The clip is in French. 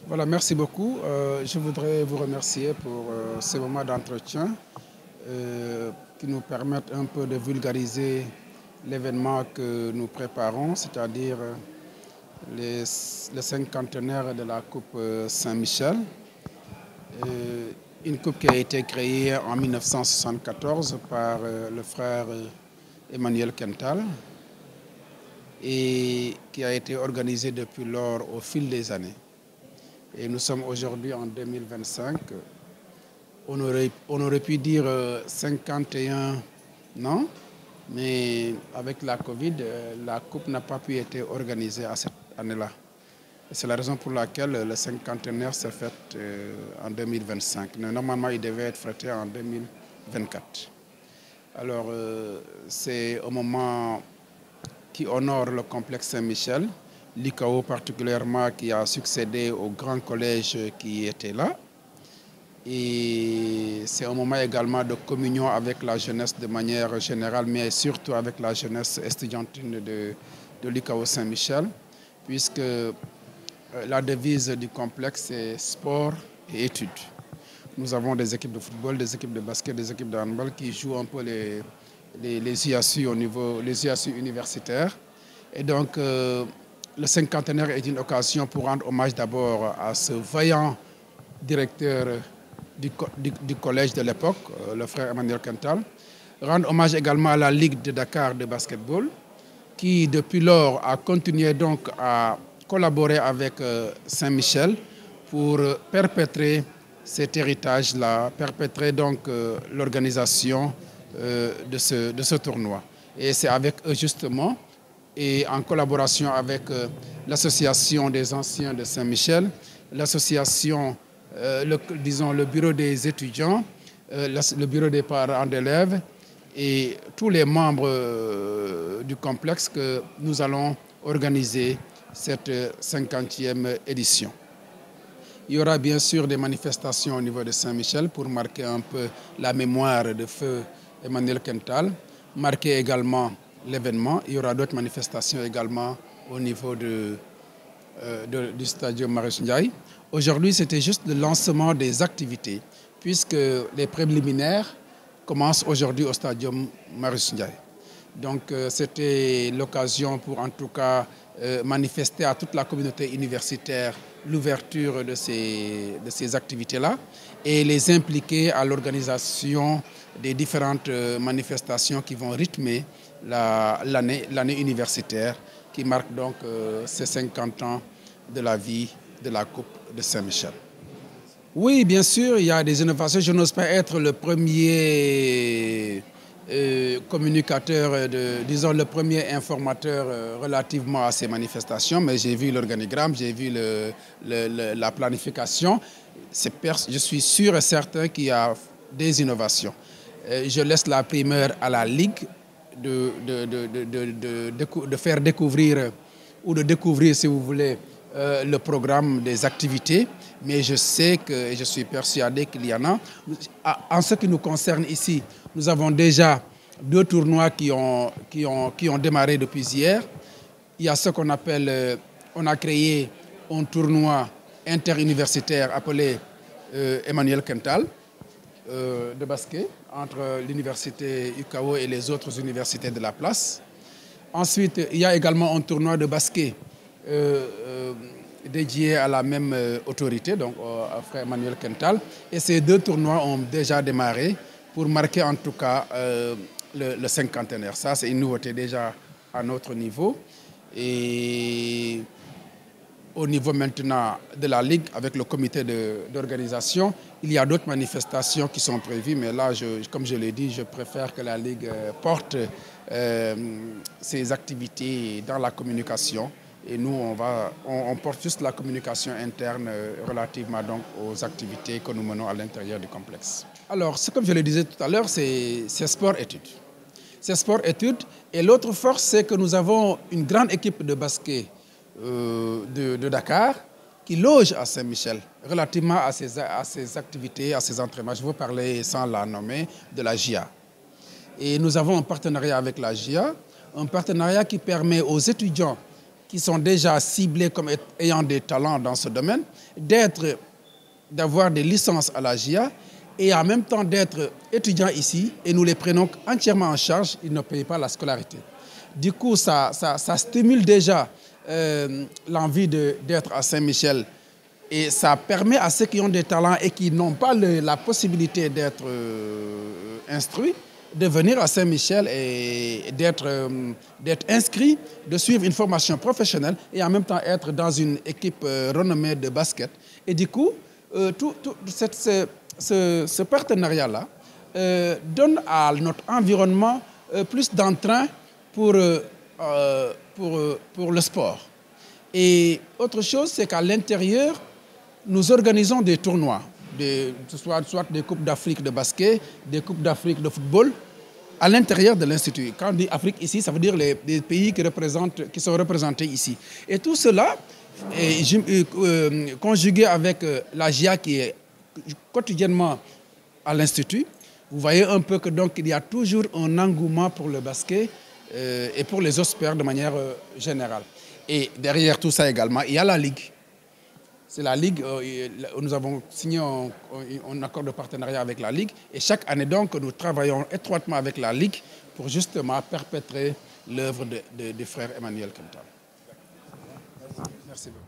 Voilà, merci beaucoup. Je voudrais vous remercier pour ces moments d'entretien qui nous permettent un peu de vulgariser l'événement que nous préparons, c'est-à-dire le cinquantenaire de la Coupe Saint-Michel. Une coupe qui a été créée en 1974 par le frère Emmanuel Quental et qui a été organisée depuis lors au fil des années. Et nous sommes aujourd'hui en 2025. On aurait pu dire 51 ans, mais avec la Covid, la Coupe n'a pas pu être organisée à cette année-là. C'est la raison pour laquelle le cinquantenaire s'est fait en 2025. Normalement, il devait être fêté en 2024. Alors, c'est au moment qui honore le complexe Saint-Michel, l'ICAO particulièrement qui a succédé au grand collège qui était là. Et c'est un moment également de communion avec la jeunesse de manière générale, mais surtout avec la jeunesse estudiantine de l'ICAO Saint-Michel, puisque la devise du complexe est sport et études. Nous avons des équipes de football, des équipes de basket, des équipes de handball qui jouent un peu les IASU au niveau, les IASU universitaires. Et donc, le cinquantenaire est une occasion pour rendre hommage d'abord à ce vaillant directeur du collège de l'époque, le frère Emmanuel Quental. Rendre hommage également à la Ligue de Dakar de basketball, qui depuis lors a continué donc à collaborer avec Saint-Michel pour perpétrer cet héritage-là, perpétrer donc l'organisation de ce tournoi. Et c'est avec eux justement, et en collaboration avec l'association des anciens de Saint-Michel, l'association, disons le bureau des étudiants, le bureau des parents d'élèves et tous les membres du complexe que nous allons organiser cette 50e édition. Il y aura bien sûr des manifestations au niveau de Saint-Michel pour marquer un peu la mémoire de feu Emmanuel Quental, marquer également l'événement. Il y aura d'autres manifestations également au niveau du stade Marius Ndiaye. Aujourd'hui, c'était juste le lancement des activités, puisque les préliminaires commencent aujourd'hui au stadium Marius Ndiaye. Donc, c'était l'occasion pour, en tout cas, manifester à toute la communauté universitaire l'ouverture de ces activités-là et les impliquer à l'organisation des différentes manifestations qui vont rythmer l'année universitaire qui marque donc ces 50 ans de la vie de la Coupe de Saint-Michel. Oui, bien sûr, il y a des innovations. Je n'ose pas être le premier communicateur, disons le premier informateur relativement à ces manifestations, mais j'ai vu l'organigramme, j'ai vu la planification. Je suis sûr et certain qu'il y a des innovations. Je laisse la primeur à la Ligue de faire découvrir, ou de découvrir, si vous voulez, le programme des activités, mais je sais que, et je suis persuadé qu'il y en a. En ce qui nous concerne ici, nous avons déjà 2 tournois qui ont démarré depuis hier. Il y a ce qu'on appelle, on a créé un tournoi interuniversitaire appelé Emmanuel Quental de basket entre l'université UCAO et les autres universités de la place. Ensuite, il y a également un tournoi de basket dédié à la même autorité, donc à frère Emmanuel Quental. Et ces 2 tournois ont déjà démarré pour marquer en tout cas le cinquantenaire. Ça, c'est une nouveauté déjà à notre niveau. Et au niveau maintenant de la Ligue, avec le comité d'organisation, il y a d'autres manifestations qui sont prévues, mais là, comme je l'ai dit, je préfère que la Ligue porte ses activités dans la communication. Et nous, on porte juste la communication interne relativement donc aux activités que nous menons à l'intérieur du complexe. Alors, comme je le disais tout à l'heure, c'est sport-études. C'est sport-études. Et l'autre force, c'est que nous avons une grande équipe de basket de Dakar qui loge à Saint-Michel relativement à ses activités, à ses entraînements. Je vous parlais, sans la nommer, de la GIA. Et nous avons un partenariat avec la GIA, un partenariat qui permet aux étudiants qui sont déjà ciblés comme ayant des talents dans ce domaine, d'avoir des licences à la GIA et en même temps d'être étudiants ici et nous les prenons entièrement en charge, ils ne payent pas la scolarité. Du coup, ça stimule déjà l'envie d'être à Saint-Michel et ça permet à ceux qui ont des talents et qui n'ont pas la possibilité d'être instruits de venir à Saint-Michel et d'être inscrits, de suivre une formation professionnelle et en même temps être dans une équipe renommée de basket. Et du coup, ce partenariat-là donne à notre environnement plus d'entrain pour le sport. Et autre chose, c'est qu'à l'intérieur, nous organisons des tournois, soit des Coupes d'Afrique de basket, des Coupes d'Afrique de football, à l'intérieur de l'Institut. Quand on dit Afrique ici, ça veut dire les pays qui sont représentés ici. Et tout cela est conjugué avec la GIA qui est quotidiennement à l'Institut. Vous voyez un peu que donc il y a toujours un engouement pour le basket et pour les autres sports de manière générale. Et derrière tout ça également, il y a la Ligue. C'est la Ligue, nous avons signé un accord de partenariat avec la Ligue et chaque année donc nous travaillons étroitement avec la Ligue pour justement perpétrer l'œuvre du frère Emmanuel Kemptal. Merci beaucoup.